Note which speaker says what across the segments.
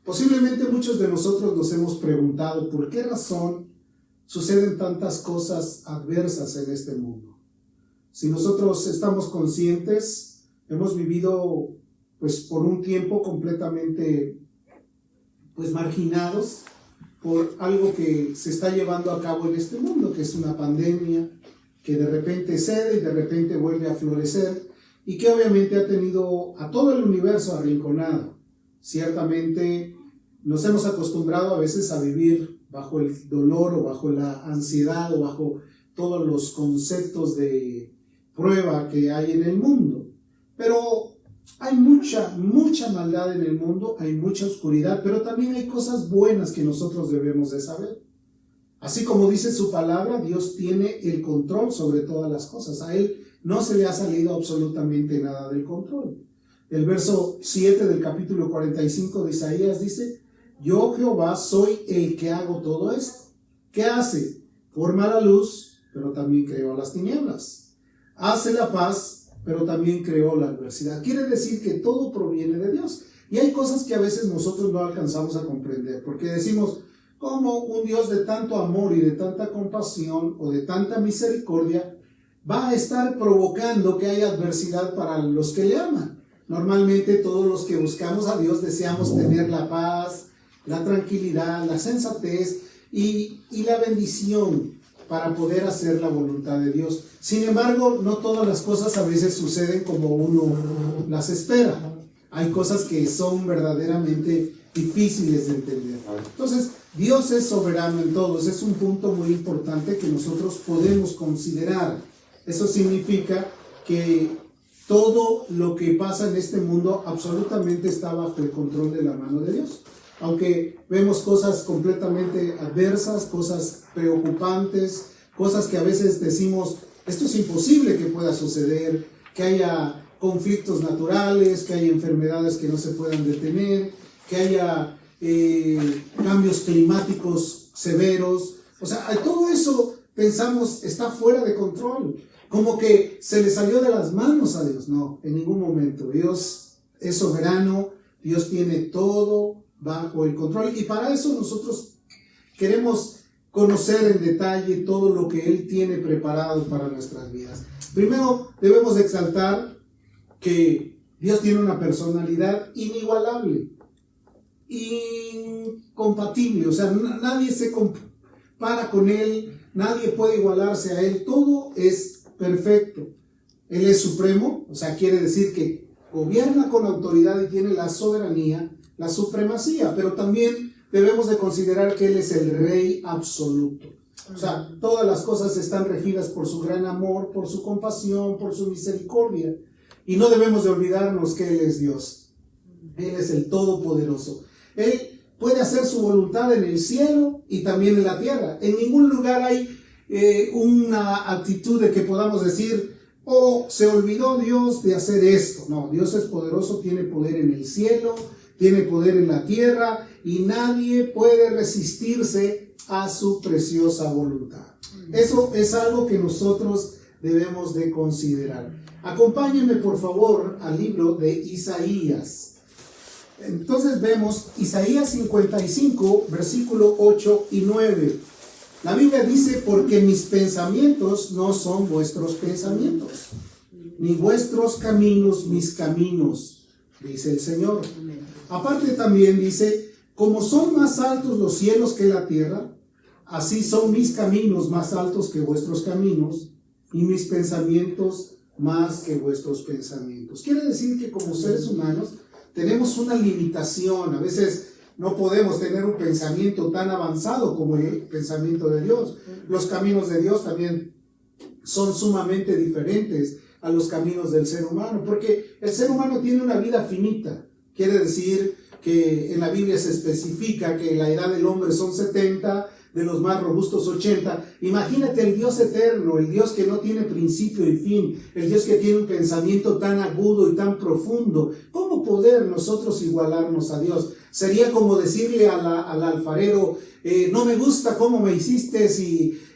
Speaker 1: Posiblemente muchos de nosotros nos hemos preguntado por qué razón suceden tantas cosas adversas en este mundo. Si nosotros estamos conscientes, hemos vivido pues por un tiempo completamente pues marginados por algo que se está llevando a cabo en este mundo, que es una pandemia que de repente cede y de repente vuelve a florecer y que obviamente ha tenido a todo el universo arrinconado. Ciertamente nos hemos acostumbrado a veces a vivir bajo el dolor o bajo la ansiedad o bajo todos los conceptos de prueba que hay en el mundo. Pero hay mucha maldad en el mundo, hay mucha oscuridad, pero también hay cosas buenas que nosotros debemos de saber. Así como dice su palabra, Dios tiene el control sobre todas las cosas. A Él no se le ha salido absolutamente nada del control. El verso 7 del capítulo 45 de Isaías dice: yo Jehová soy el que hago todo esto. ¿Qué hace? Forma la luz, pero también creó las tinieblas. Hace la paz, pero también creó la adversidad. Quiere decir que todo proviene de Dios. Y hay cosas que a veces nosotros no alcanzamos a comprender, porque decimos, ¿cómo un Dios de tanto amor y de tanta compasión o de tanta misericordia va a estar provocando que haya adversidad para los que le aman? Normalmente todos los que buscamos a Dios deseamos tener la paz, la tranquilidad, la sensatez y la bendición para poder hacer la voluntad de Dios. Sin embargo, no todas las cosas a veces suceden como uno las espera. Hay cosas que son verdaderamente difíciles de entender. Entonces, Dios es soberano en todo. Ese es un punto muy importante que nosotros podemos considerar. Eso significa que todo lo que pasa en este mundo absolutamente está bajo el control de la mano de Dios. Aunque vemos cosas completamente adversas, cosas preocupantes, cosas que a veces decimos, esto es imposible que pueda suceder, que haya conflictos naturales, que haya enfermedades que no se puedan detener, que haya cambios climáticos severos. O sea, todo eso pensamos está fuera de control, como que se le salió de las manos a Dios. No, en ningún momento. Dios es soberano, Dios tiene todo bajo el control, y para eso nosotros queremos conocer en detalle todo lo que Él tiene preparado para nuestras vidas. Primero debemos exaltar que Dios tiene una personalidad inigualable, incompatible, o sea, nadie se compara con Él, nadie puede igualarse a Él, todo es perfecto. Él es supremo, o sea, quiere decir que gobierna con autoridad y tiene la soberanía, la supremacía, pero también debemos de considerar que Él es el Rey absoluto. O sea, todas las cosas están regidas por su gran amor, por su compasión, por su misericordia. Y no debemos de olvidarnos que Él es Dios. Él es el Todopoderoso. Él puede hacer su voluntad en el cielo y también en la tierra. En ningún lugar hay una actitud de que podamos decir, oh, se olvidó Dios de hacer esto. No, Dios es poderoso, tiene poder en el cielo, tiene poder en la tierra, y nadie puede resistirse a su preciosa voluntad. Eso es algo que nosotros debemos de considerar. Acompáñenme por favor al libro de Isaías. Entonces vemos Isaías 55, versículo 8 y 9. La Biblia dice, porque mis pensamientos no son vuestros pensamientos, ni vuestros caminos mis caminos, dice el Señor. Aparte también dice, como son más altos los cielos que la tierra, así son mis caminos más altos que vuestros caminos, y mis pensamientos más que vuestros pensamientos. Quiere decir que como seres humanos tenemos una limitación. A veces no podemos tener un pensamiento tan avanzado como el pensamiento de Dios. Los caminos de Dios también son sumamente diferentes a los caminos del ser humano, porque el ser humano tiene una vida finita. Quiere decir que en la Biblia se especifica que la edad del hombre son 70, de los más robustos 80. Imagínate el Dios eterno, el Dios que no tiene principio y fin, el Dios que tiene un pensamiento tan agudo y tan profundo. ¿Cómo poder nosotros igualarnos a Dios? Sería como decirle al alfarero, no me gusta cómo me hiciste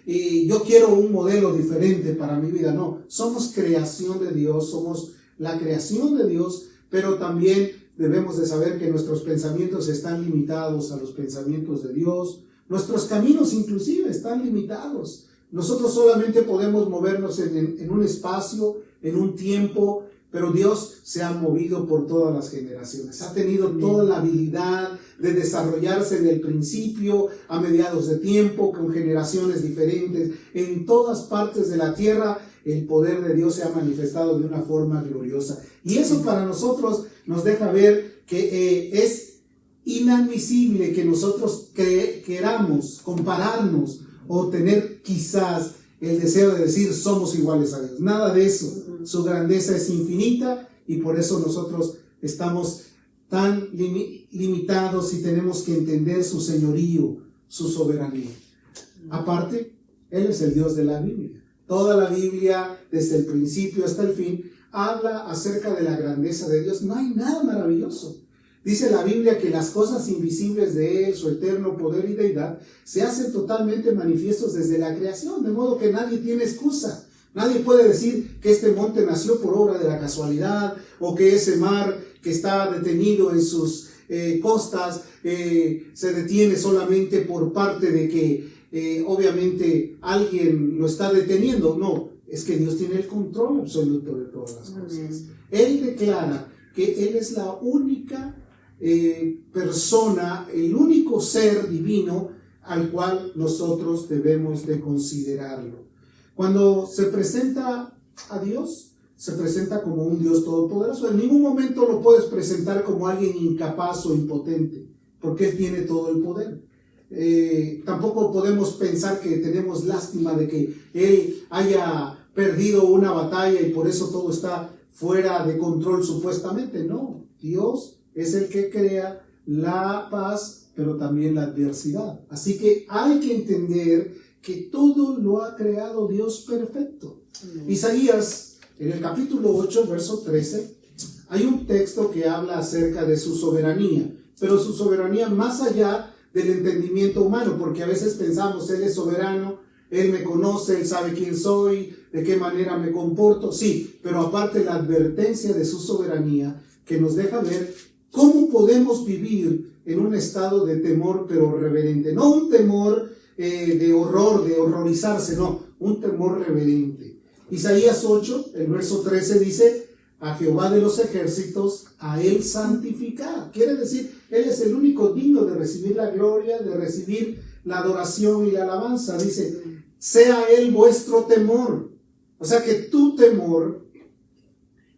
Speaker 1: y yo quiero un modelo diferente para mi vida. No, somos creación de Dios, somos la creación de Dios, pero también debemos de saber que nuestros pensamientos están limitados a los pensamientos de Dios. Nuestros caminos inclusive están limitados. Nosotros solamente podemos movernos en un espacio, en un tiempo, pero Dios se ha movido por todas las generaciones. Ha tenido toda la habilidad de desarrollarse en el principio, a mediados de tiempo, con generaciones diferentes. En todas partes de la tierra, el poder de Dios se ha manifestado de una forma gloriosa. Y eso para nosotros nos deja ver que es inadmisible que nosotros queramos compararnos o tener quizás el deseo de decir somos iguales a Dios. Nada de eso. Su grandeza es infinita y por eso nosotros estamos tan limitados y tenemos que entender su señorío, su soberanía. Aparte, Él es el Dios de la Biblia. Toda la Biblia, desde el principio hasta el fin, habla acerca de la grandeza de Dios. No hay nada maravilloso. Dice la Biblia que las cosas invisibles de Él, su eterno poder y deidad, se hacen totalmente manifiestos desde la creación, de modo que nadie tiene excusa. Nadie puede decir que este monte nació por obra de la casualidad, o que ese mar que está detenido en sus costas se detiene solamente por parte de que obviamente alguien lo está deteniendo. No, es que Dios tiene el control absoluto de todas las cosas. Él declara que Él es la única persona, el único ser divino al cual nosotros debemos de considerarlo. Cuando se presenta a Dios, se presenta como un Dios todopoderoso. En ningún momento lo puedes presentar como alguien incapaz o impotente, porque Él tiene todo el poder. Tampoco podemos pensar que tenemos lástima de que Él haya perdido una batalla y por eso todo está fuera de control supuestamente. No, Dios es el que crea la paz, pero también la adversidad. Así que hay que entender que todo lo ha creado Dios perfecto. Isaías, en el capítulo 8, verso 13, hay un texto que habla acerca de su soberanía, pero su soberanía más allá del entendimiento humano, porque a veces pensamos, Él es soberano, Él me conoce, Él sabe quién soy, de qué manera me comporto, sí, pero aparte la advertencia de su soberanía que nos deja ver cómo podemos vivir en un estado de temor pero reverente, no un temor de horror, de horrorizarse, no, un temor reverente. Isaías 8, el verso 13 dice, a Jehová de los ejércitos, a Él santificar. Quiere decir, Él es el único digno de recibir la gloria, de recibir la adoración y la alabanza. Dice, sea Él vuestro temor. O sea, que tu temor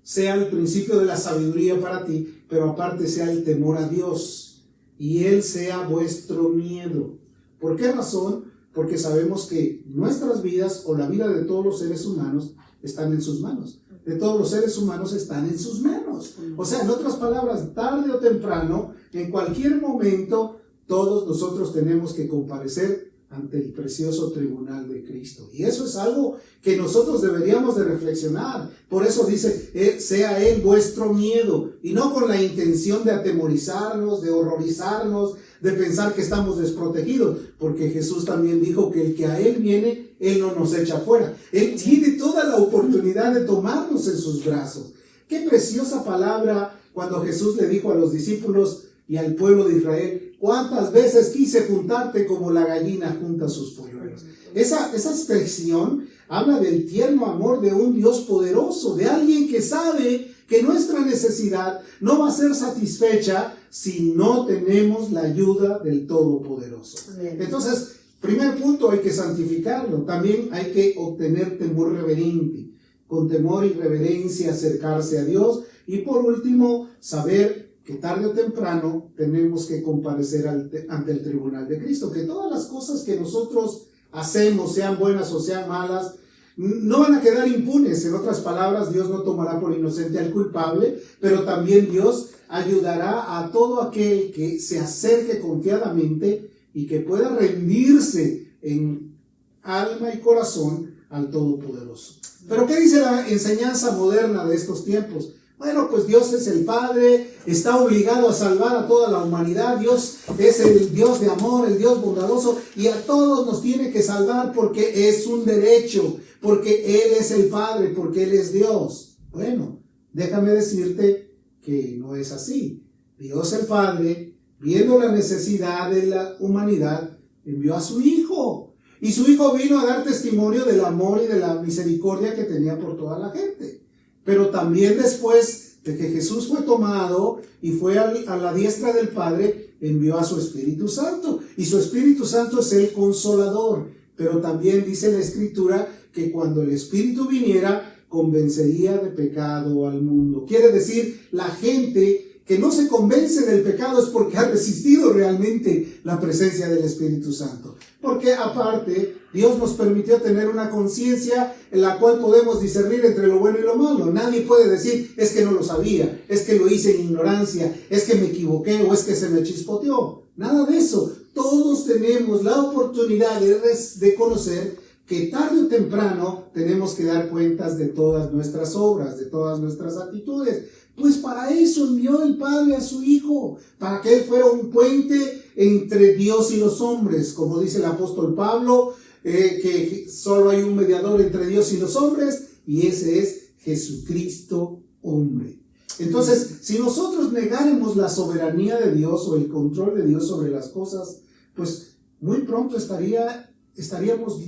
Speaker 1: sea el principio de la sabiduría para ti, pero aparte sea el temor a Dios. Y Él sea vuestro miedo. ¿Por qué razón? Porque sabemos que nuestras vidas o la vida de todos los seres humanos están en sus manos. De todos los seres humanos están en sus manos. O sea, en otras palabras, tarde o temprano, en cualquier momento, todos nosotros tenemos que comparecer ante el precioso tribunal de Cristo. Y eso es algo que nosotros deberíamos de reflexionar. Por eso dice, sea Él vuestro miedo. Y no con la intención de atemorizarnos, de horrorizarnos, de pensar que estamos desprotegidos. Porque Jesús también dijo que el que a Él viene, Él no nos echa fuera. Él tiene toda la oportunidad de tomarnos en sus brazos. Qué preciosa palabra cuando Jesús le dijo a los discípulos y al pueblo de Israel, ¿cuántas veces quise juntarte como la gallina junta sus polluelos? Esa expresión habla del tierno amor de un Dios poderoso, de alguien que sabe que nuestra necesidad no va a ser satisfecha si no tenemos la ayuda del Todopoderoso. Entonces, primer punto, hay que santificarlo. También hay que obtener temor reverente. Con temor y reverencia acercarse a Dios. Y por último, saber que tarde o temprano tenemos que comparecer ante el tribunal de Cristo, que todas las cosas que nosotros hacemos, sean buenas o sean malas, no van a quedar impunes. En otras palabras, Dios no tomará por inocente al culpable, pero también Dios ayudará a todo aquel que se acerque confiadamente y que pueda rendirse en alma y corazón al Todopoderoso. Pero ¿qué dice la enseñanza moderna de estos tiempos? Bueno, pues Dios es el Padre, está obligado a salvar a toda la humanidad. Dios es el Dios de amor, el Dios bondadoso, y a todos nos tiene que salvar porque es un derecho, porque Él es el Padre, porque Él es Dios. Bueno, déjame decirte que no es así. Dios el Padre, viendo la necesidad de la humanidad, envió a su Hijo. Y su Hijo vino a dar testimonio del amor y de la misericordia que tenía por toda la gente. Pero también después de que Jesús fue tomado y fue a la diestra del Padre, envió a su Espíritu Santo. Y su Espíritu Santo es el Consolador. Pero también dice la Escritura que cuando el Espíritu viniera, convencería de pecado al mundo. Quiere decir, la gente que no se convence del pecado es porque ha resistido realmente la presencia del Espíritu Santo. Porque aparte, Dios nos permitió tener una conciencia en la cual podemos discernir entre lo bueno y lo malo. Nadie puede decir, es que no lo sabía, es que lo hice en ignorancia, es que me equivoqué o es que se me chispoteó. Nada de eso. Todos tenemos la oportunidad de conocer que tarde o temprano tenemos que dar cuentas de todas nuestras obras, de todas nuestras actitudes. Pues para eso envió el Padre a su Hijo, para que Él fuera un puente entre Dios y los hombres, como dice el apóstol Pablo, que solo hay un mediador entre Dios y los hombres, y ese es Jesucristo hombre. Entonces, si nosotros negáramos la soberanía de Dios o el control de Dios sobre las cosas, pues muy pronto estaríamos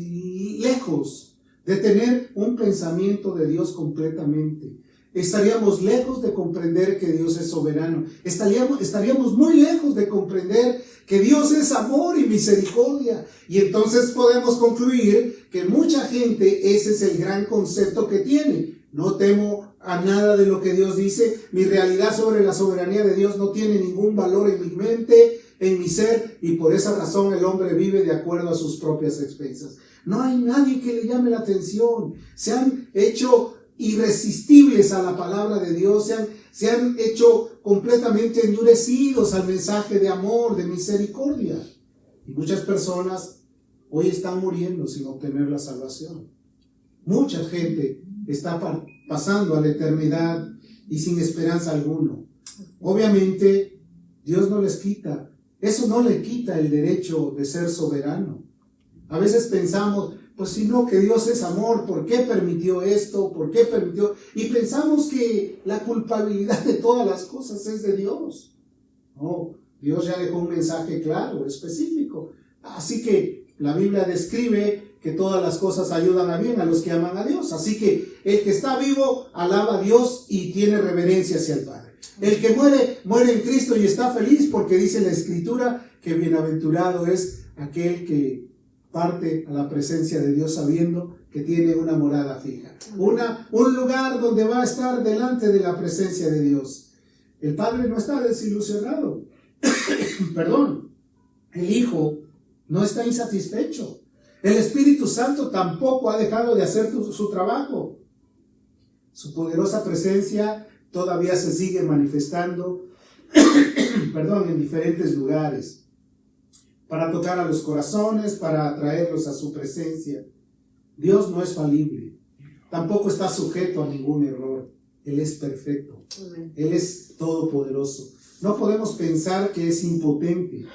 Speaker 1: lejos de tener un pensamiento de Dios completamente. Estaríamos lejos de comprender que Dios es soberano. Estaríamos muy lejos de comprender que Dios es amor y misericordia. Y entonces podemos concluir que mucha gente ese es el gran concepto que tiene. No temo a nada de lo que Dios dice. Mi realidad sobre la soberanía de Dios no tiene ningún valor en mi mente, en mi ser, y por esa razón el hombre vive de acuerdo a sus propias expensas. No hay nadie que le llame la atención. Se han hecho irresistibles a la palabra de Dios, se han hecho completamente endurecidos al mensaje de amor, de misericordia. Y muchas personas hoy están muriendo sin obtener la salvación. Mucha gente está pasando a la eternidad y sin esperanza alguna. Obviamente, Dios no les quita. Eso no le quita el derecho de ser soberano. A veces pensamos, pues si no, que Dios es amor, ¿por qué permitió esto? ¿Por qué permitió? Y pensamos que la culpabilidad de todas las cosas es de Dios. No, Dios ya dejó un mensaje claro, específico. Así que la Biblia describe que todas las cosas ayudan a bien a los que aman a Dios. Así que el que está vivo alaba a Dios y tiene reverencia hacia el Padre. El que muere en Cristo y está feliz porque dice la Escritura que bienaventurado es aquel que parte a la presencia de Dios sabiendo que tiene una morada fija. Un lugar donde va a estar delante de la presencia de Dios. El Padre no está desilusionado. Perdón. El Hijo no está insatisfecho. El Espíritu Santo tampoco ha dejado de hacer su trabajo. Su poderosa presencia todavía se sigue manifestando en diferentes lugares para tocar a los corazones, para atraerlos a su presencia. Dios no es falible, tampoco está sujeto a ningún error. Él es perfecto, Él es todopoderoso. No podemos pensar que es impotente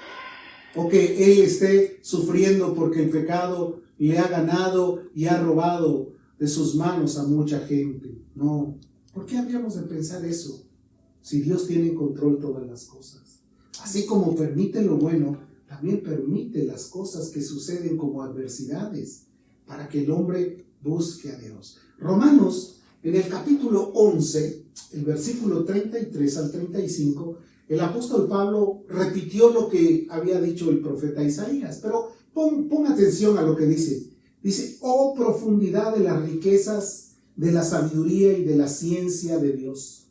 Speaker 1: o que Él esté sufriendo porque el pecado le ha ganado y ha robado de sus manos a mucha gente. No, ¿por qué habríamos de pensar eso? Si Dios tiene en control todas las cosas. Así como permite lo bueno, también permite las cosas que suceden como adversidades para que el hombre busque a Dios. Romanos, en el capítulo 11, el versículo 33 al 35, el apóstol Pablo repitió lo que había dicho el profeta Isaías. Pero pon atención a lo que dice. Dice, oh profundidad de las riquezas, de la sabiduría y de la ciencia de Dios.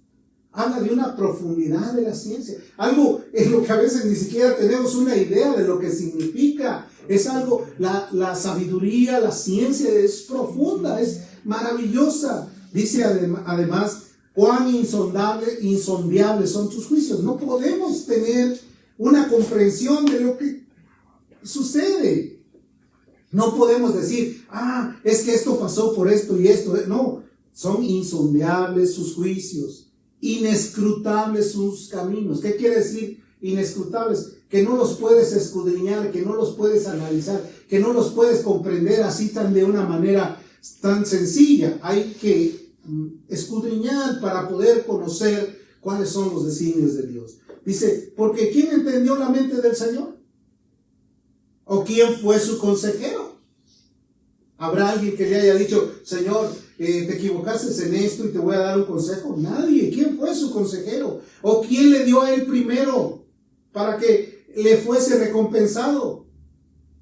Speaker 1: Habla de una profundidad de la ciencia. Algo en lo que a veces ni siquiera tenemos una idea de lo que significa. Es algo, la sabiduría, la ciencia es profunda, es maravillosa. Dice además, cuán insondables son tus juicios. No podemos tener una comprensión de lo que sucede. No podemos decir, es que esto pasó por esto y esto. No, son insondables sus juicios. Inescrutables sus caminos. ¿Qué quiere decir inescrutables? Que no los puedes escudriñar, que no los puedes analizar, que no los puedes comprender así de una manera tan sencilla. Hay que escudriñar para poder conocer cuáles son los designios de Dios. Dice, porque ¿quién entendió la mente del Señor? ¿O quién fue su consejero? ¿Habrá alguien que le haya dicho, Señor, te equivocaste en esto y te voy a dar un consejo? Nadie. ¿Quién fue su consejero? ¿O quién le dio a él primero para que le fuese recompensado?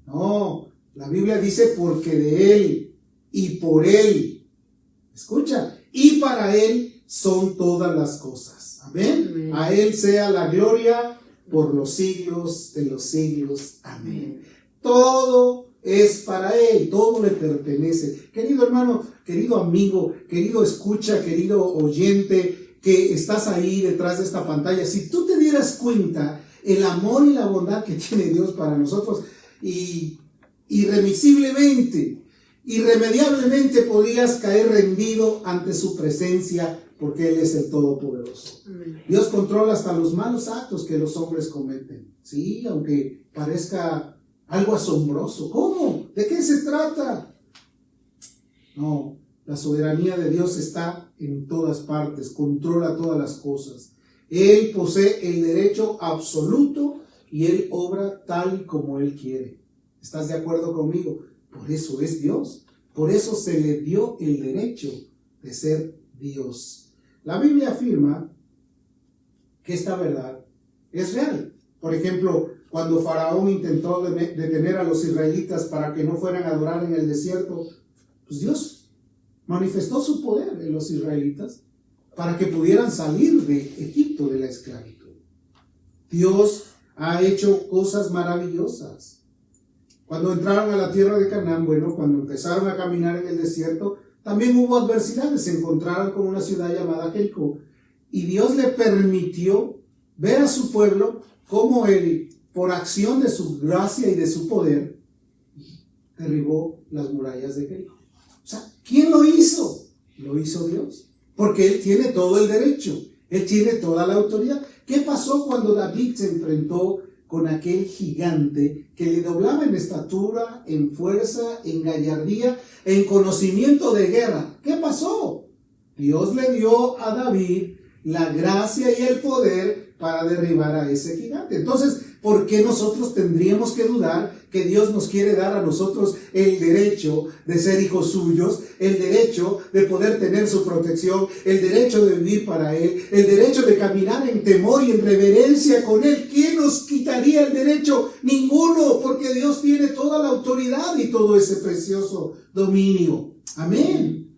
Speaker 1: No, la Biblia dice, porque de él y por él, escucha, y para él son todas las cosas. Amén. Amén. A él sea la gloria por los siglos de los siglos. Amén. Todo es para él, todo le pertenece. Querido hermano, querido amigo, querido escucha, querido oyente, que estás ahí detrás de esta pantalla, si tú te dieras cuenta el amor y la bondad que tiene Dios para nosotros, y irremisiblemente, irremediablemente podrías caer rendido ante su presencia, porque Él es el Todopoderoso. Dios controla hasta los malos actos que los hombres cometen. Sí, aunque parezca algo asombroso. ¿Cómo? ¿De qué se trata? No, la soberanía de Dios está en todas partes, controla todas las cosas. Él posee el derecho absoluto y Él obra tal y como Él quiere. ¿Estás de acuerdo conmigo? Por eso es Dios. Por eso se le dio el derecho de ser Dios. La Biblia afirma que esta verdad es real. Por ejemplo, cuando Faraón intentó detener a los israelitas para que no fueran a adorar en el desierto, pues Dios manifestó su poder en los israelitas para que pudieran salir de Egipto, de la esclavitud. Dios ha hecho cosas maravillosas. Cuando entraron a la tierra de Canaán, cuando empezaron a caminar en el desierto, también hubo adversidades. Se encontraron con una ciudad llamada Jericó. Y Dios le permitió ver a su pueblo cómo Él, por acción de su gracia y de su poder, derribó las murallas de Jericó. O sea, ¿quién lo hizo? Lo hizo Dios. Porque Él tiene todo el derecho. Él tiene toda la autoridad. ¿Qué pasó cuando David se enfrentó con aquel gigante que le doblaba en estatura, en fuerza, en gallardía, en conocimiento de guerra? ¿Qué pasó? Dios le dio a David la gracia y el poder para derribar a ese gigante. Entonces, ¿por qué nosotros tendríamos que dudar que Dios nos quiere dar a nosotros el derecho de ser hijos suyos, el derecho de poder tener su protección, el derecho de vivir para Él, el derecho de caminar en temor y en reverencia con Él? ¿Quién nos quitaría el derecho? Ninguno, porque Dios tiene toda la autoridad y todo ese precioso dominio. Amén.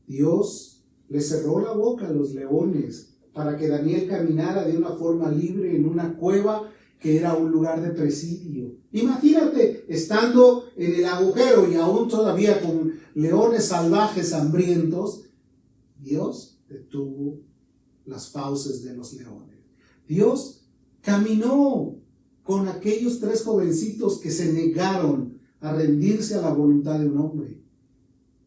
Speaker 1: Dios le cerró la boca a los leones para que Daniel caminara de una forma libre en una cueva que era un lugar de presidio. Imagínate, estando en el agujero y aún todavía con leones salvajes hambrientos, Dios detuvo las fauces de los leones. Dios caminó con aquellos 3 jovencitos que se negaron a rendirse a la voluntad de un hombre.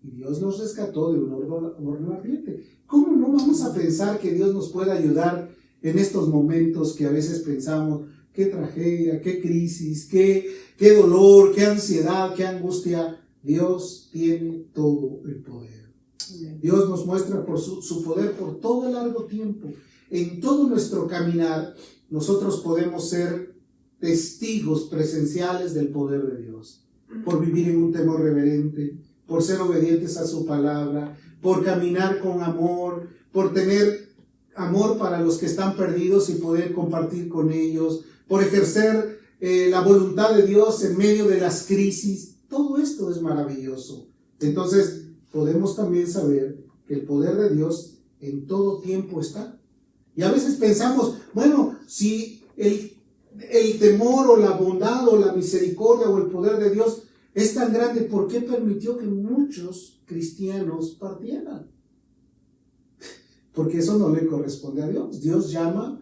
Speaker 1: Y Dios los rescató de un horno ardiente. ¿Cómo no vamos a pensar que Dios nos puede ayudar en estos momentos que a veces pensamos, qué tragedia, qué crisis, qué dolor, qué ansiedad, qué angustia? Dios tiene todo el poder. Dios nos muestra por su poder por todo el largo tiempo. En todo nuestro caminar, nosotros podemos ser testigos presenciales del poder de Dios. Por vivir en un temor reverente, por ser obedientes a su palabra, por caminar con amor, por tener amor para los que están perdidos y poder compartir con ellos, por ejercer la voluntad de Dios en medio de las crisis. Todo esto es maravilloso. Entonces, podemos también saber que el poder de Dios en todo tiempo está. Y a veces pensamos, si el temor o la bondad o la misericordia o el poder de Dios es tan grande, ¿por qué permitió que muchos cristianos partieran? Porque eso no le corresponde a Dios. Dios llama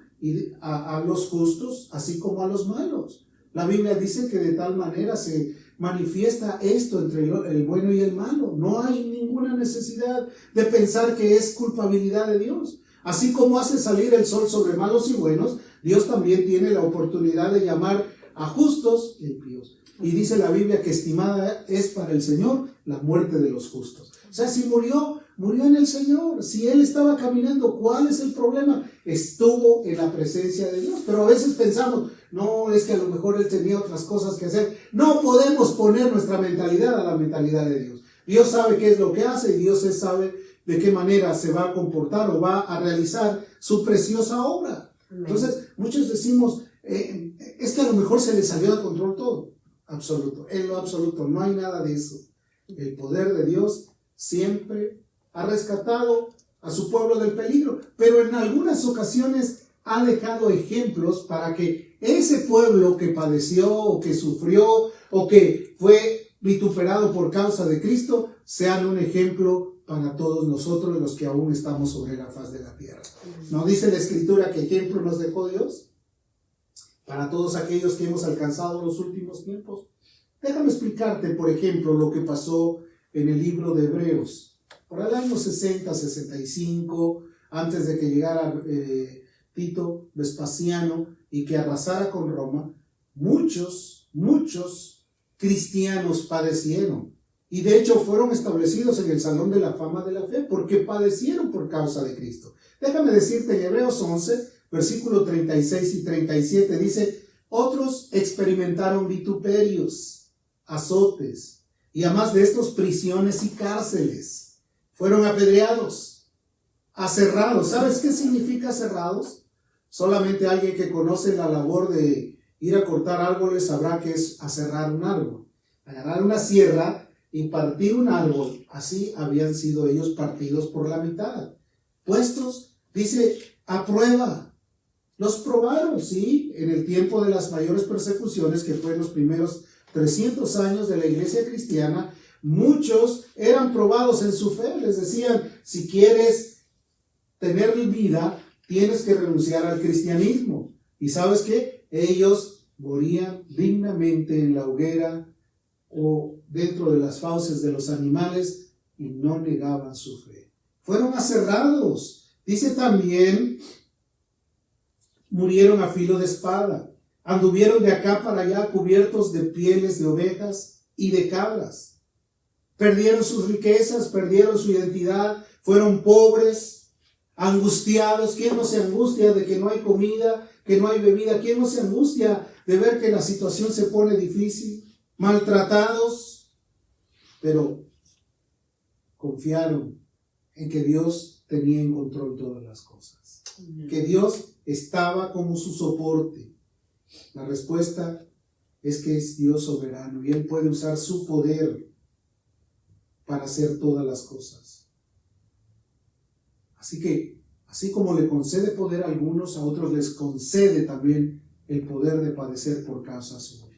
Speaker 1: a los justos así como a los malos. La Biblia dice que de tal manera se manifiesta esto entre el bueno y el malo. No hay ninguna necesidad de pensar que es culpabilidad de Dios. Así como hace salir el sol sobre malos y buenos, Dios también tiene la oportunidad de llamar a justos y impíos. Y dice la Biblia que estimada es para el Señor la muerte de los justos. O sea, si murió murió en el Señor. Si él estaba caminando, ¿cuál es el problema? Estuvo en la presencia de Dios. Pero a veces pensamos, no, es que a lo mejor él tenía otras cosas que hacer. No podemos poner nuestra mentalidad a la mentalidad de Dios. Dios sabe qué es lo que hace y Dios sabe de qué manera se va a comportar o va a realizar su preciosa obra. Entonces, muchos decimos, es que a lo mejor se le salió de control todo. Absoluto, en lo absoluto, no hay nada de eso. El poder de Dios siempre ha rescatado a su pueblo del peligro, pero en algunas ocasiones ha dejado ejemplos para que ese pueblo que padeció o que sufrió o que fue vituperado por causa de Cristo sean un ejemplo para todos nosotros los que aún estamos sobre la faz de la tierra. ¿No dice la Escritura que ejemplo nos dejó Dios? Para todos aquellos que hemos alcanzado los últimos tiempos. Déjame explicarte, por ejemplo, lo que pasó en el libro de Hebreos. Por el año 60, 65, antes de que llegara Tito Vespasiano y que arrasara con Roma, muchos cristianos padecieron. Y de hecho fueron establecidos en el Salón de la Fama de la Fe porque padecieron por causa de Cristo. Déjame decirte, en Hebreos 11, versículo 36 y 37 dice, otros experimentaron vituperios, azotes, y además de estos prisiones y cárceles. Fueron apedreados, aserrados. ¿Sabes qué significa aserrados? Solamente alguien que conoce la labor de ir a cortar árboles sabrá que es aserrar un árbol. Agarrar una sierra y partir un árbol. Así habían sido ellos partidos por la mitad. Puestos, dice, a prueba. Los probaron, sí, en el tiempo de las mayores persecuciones, que fue en los primeros 300 años de la iglesia cristiana. Muchos eran probados en su fe. Les decían, si quieres tener vida, tienes que renunciar al cristianismo. ¿Y sabes qué? Ellos morían dignamente en la hoguera o dentro de las fauces de los animales y no negaban su fe. Fueron aserrados. Dice también, murieron a filo de espada. Anduvieron de acá para allá cubiertos de pieles de ovejas y de cabras. Perdieron sus riquezas, perdieron su identidad, fueron pobres, angustiados. ¿Quién no se angustia de que no hay comida, que no hay bebida? ¿Quién no se angustia de ver que la situación se pone difícil? Maltratados, pero confiaron en que Dios tenía en control todas las cosas, que Dios estaba como su soporte. La respuesta es que es Dios soberano y Él puede usar su poder para hacer todas las cosas. Así que, así como le concede poder a algunos, a otros les concede también el poder de padecer por causa suya.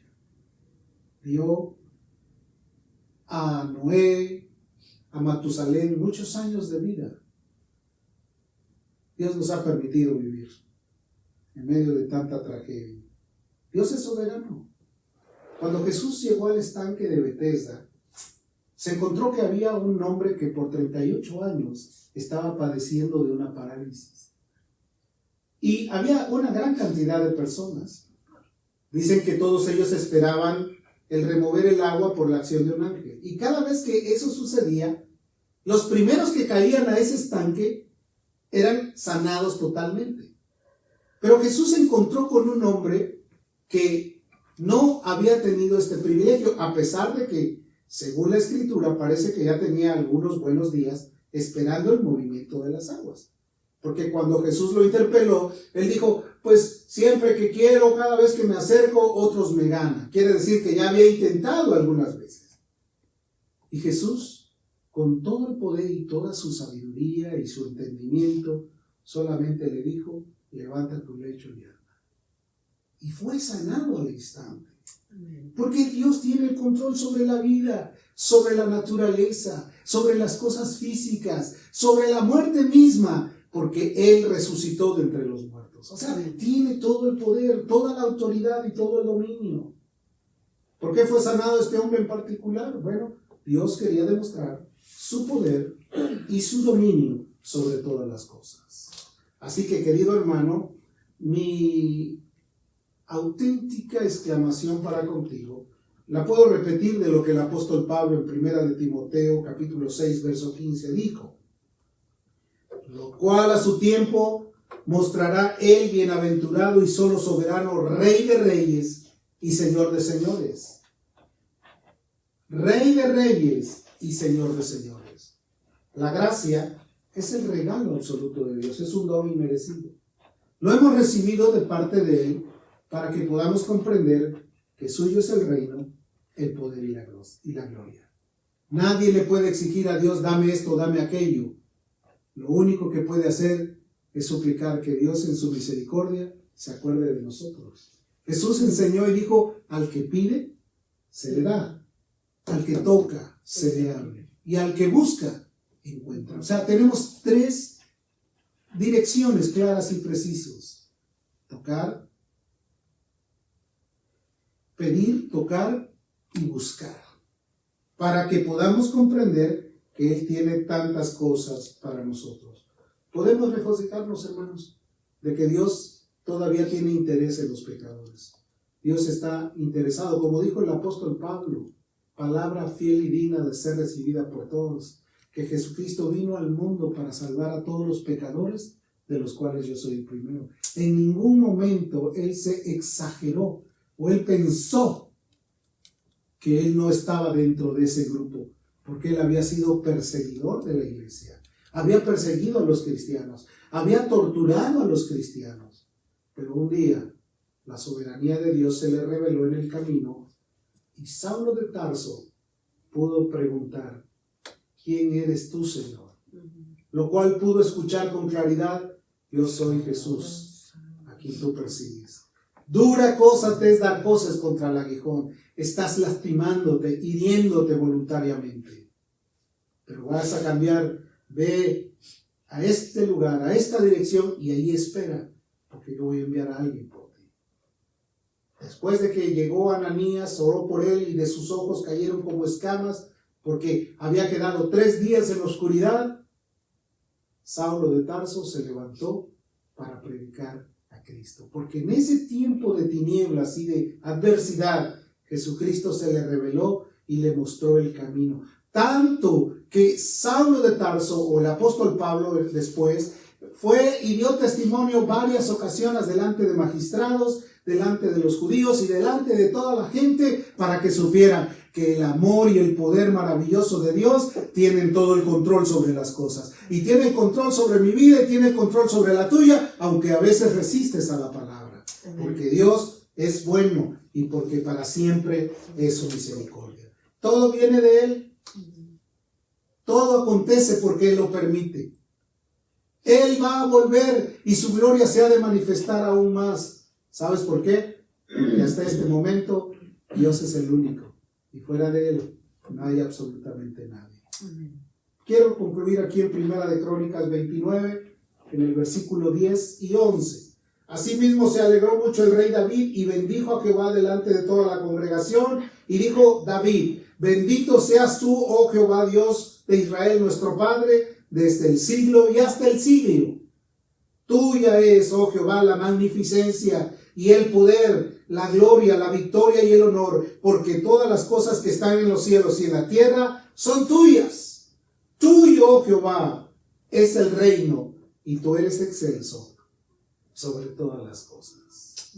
Speaker 1: Dio a Noé, a Matusalén, muchos años de vida. Dios nos ha permitido vivir en medio de tanta tragedia. Dios es soberano. Cuando Jesús llegó al estanque de Betesda, se encontró que había un hombre que por 38 años estaba padeciendo de una parálisis. Y había una gran cantidad de personas. Dicen que todos ellos esperaban el remover el agua por la acción de un ángel. Y cada vez que eso sucedía, los primeros que caían a ese estanque eran sanados totalmente. Pero Jesús se encontró con un hombre que no había tenido este privilegio, a pesar de que, según la Escritura, parece que ya tenía algunos buenos días esperando el movimiento de las aguas. Porque cuando Jesús lo interpeló, él dijo, pues siempre que quiero, cada vez que me acerco, otros me ganan. Quiere decir que ya había intentado algunas veces. Y Jesús, con todo el poder y toda su sabiduría y su entendimiento, solamente le dijo, levanta tu lecho y anda. Y fue sanado al instante. Porque Dios tiene el control sobre la vida, sobre la naturaleza, sobre las cosas físicas, sobre la muerte misma, porque Él resucitó de entre los muertos. O sea, tiene todo el poder, toda la autoridad y todo el dominio. ¿Por qué fue sanado este hombre en particular? Bueno, Dios quería demostrar su poder y su dominio sobre todas las cosas. Así que, querido hermano, mi auténtica exclamación para contigo la puedo repetir de lo que el apóstol Pablo en 1 de Timoteo capítulo 6 verso 15 dijo. lo cual a su tiempo mostrará el bienaventurado y solo soberano Rey de reyes y Señor de señores. Rey de reyes y Señor de señores. La gracia es el regalo absoluto de Dios, es un don inmerecido. Lo hemos recibido de parte de Él para que podamos comprender que suyo es el reino, el poder y la gloria. Nadie le puede exigir a Dios, dame esto, dame aquello. Lo único que puede hacer es suplicar que Dios en su misericordia se acuerde de nosotros. Jesús enseñó y dijo, al que pide, se le da. Al que toca, se le abre. Y al que busca, encuentra. O sea, tenemos 3 direcciones claras y precisas. Tocar, pedir, tocar y buscar. Para que podamos comprender que Él tiene tantas cosas para nosotros. Podemos regocijarnos, hermanos, de que Dios todavía tiene interés en los pecadores. Dios está interesado, como dijo el apóstol Pablo, palabra fiel y digna de ser recibida por todos, que Jesucristo vino al mundo para salvar a todos los pecadores, de los cuales yo soy el primero. En ningún momento Él se exageró o Él pensó que Él no estaba dentro de ese grupo, porque Él había sido perseguidor de la iglesia, había perseguido a los cristianos, había torturado a los cristianos. Pero un día la soberanía de Dios se le reveló en el camino y Saulo de Tarso pudo preguntar, ¿quién eres tú, Señor? Lo cual pudo escuchar con claridad, yo soy Jesús, a quien tú persigues. Dura cosa te es dar voces contra el aguijón. Estás lastimándote, hiriéndote voluntariamente. Pero vas a cambiar, ve a este lugar, a esta dirección y ahí espera, porque yo voy a enviar a alguien por ti. Después de que llegó Ananías, oró por él y de sus ojos cayeron como escamas, porque había quedado 3 días en la oscuridad, Saulo de Tarso se levantó para predicar a Cristo. Porque en ese tiempo de tinieblas y de adversidad, Jesucristo se le reveló y le mostró el camino. Tanto que Saulo de Tarso, o el apóstol Pablo después, fue y dio testimonio varias ocasiones delante de magistrados, delante de los judíos y delante de toda la gente para que supieran que el amor y el poder maravilloso de Dios tienen todo el control sobre las cosas. Y tienen control sobre mi vida y tienen control sobre la tuya, aunque a veces resistes a la palabra. Porque Dios es bueno y porque para siempre es su misericordia. Todo viene de Él. Todo acontece porque Él lo permite. Él va a volver y su gloria se ha de manifestar aún más. ¿Sabes por qué? Porque hasta este momento Dios es el único. Y fuera de Él no hay absolutamente nadie. Quiero concluir aquí en Primera de Crónicas 29, en el versículo 10 y 11. Asimismo se alegró mucho el rey David y bendijo a Jehová delante de toda la congregación. Y dijo David, bendito seas tú, oh Jehová Dios de Israel, nuestro Padre, desde el siglo y hasta el siglo. Tuya es, oh Jehová, la magnificencia y el poder, la gloria, la victoria y el honor, porque todas las cosas que están en los cielos y en la tierra son tuyas. Tuyo, oh Jehová, es el reino y tú eres excelso sobre todas las cosas.